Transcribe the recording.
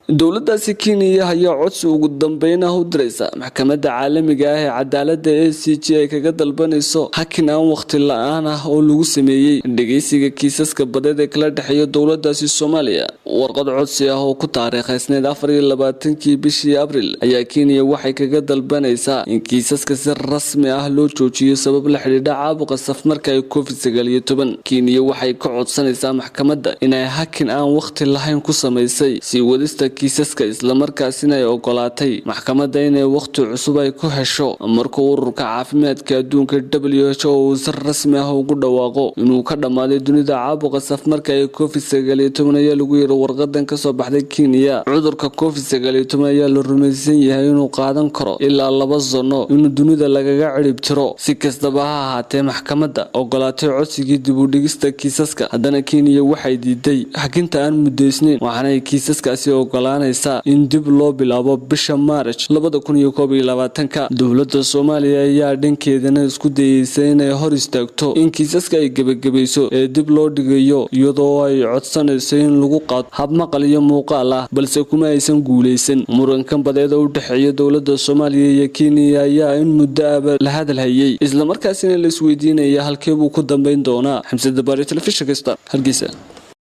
Dowlada Kenya ayaa codsi ugu dambeyn u diraysa maxkamadda caalamiga ah ee cadaaladda ACJ ay kaga dalbanayso hakin aan waqti la'aan ah oo lagu sameeyay dhageysiga kiisaska badeed ee kala dhexeeya dowladaasi Soomaaliya. Warqad codsi ah oo ku taariikhaysan 24 bishii Abriil ayaa Kenya waxay kaga dalbanaysaa in kiisaska si rasmi ah loo joojiyo sabab la xiriira caabuqa safmarka ee COVID-19. Kenya waxay ka codsanaysaa maxkamadda inay hakin aan waqti lahayn ku sameysay si wadista kiisaska isla markaasina ay ogolaatay maxkamadda inay waqti cusub ay ku hesho markuu ururka caafimaadka adduunka WHO uu si rasmi ah ugu dhawaaqo inuu ka dhamaaday dunida caabuqa safmarka ee COVID-19 ayaa lagu yiri warqadan ka soo baxday Kenya. Cudurka COVID-19 ayaa la rumaysan yahay inuu qaadan karo ilaa 2 sano inuu dunida lagaga cirib tiro. Si kastaba ha ahaatee maxkamadda ogolaatay codsigii dib u dhigista kiisaska, haddana Kenya waxay diiday hakinta aan mudaysnayn waxaana kiisaskaasi in dib loo bilaabo bisha March 2021. Dowladda Somali ayaa dhankeedana isku dayeysay inay hor istaagto in kiisaska ay gabagabayso ee dib loo dhigayo iyadoo ay codsanayso in lagu qaado hab maqal iyo muuqaal ah, balse kuma aysan guuleysan. Murankan badeed u dhexeeya dowladda Soomaaliya iyo Kenya ayaa in muddo ah la hadalhayay, isla markaasina la isweydiinaya halkee uu ku dambeyn doonaa. Xamse Dabaari, telefishinka Hargeysa.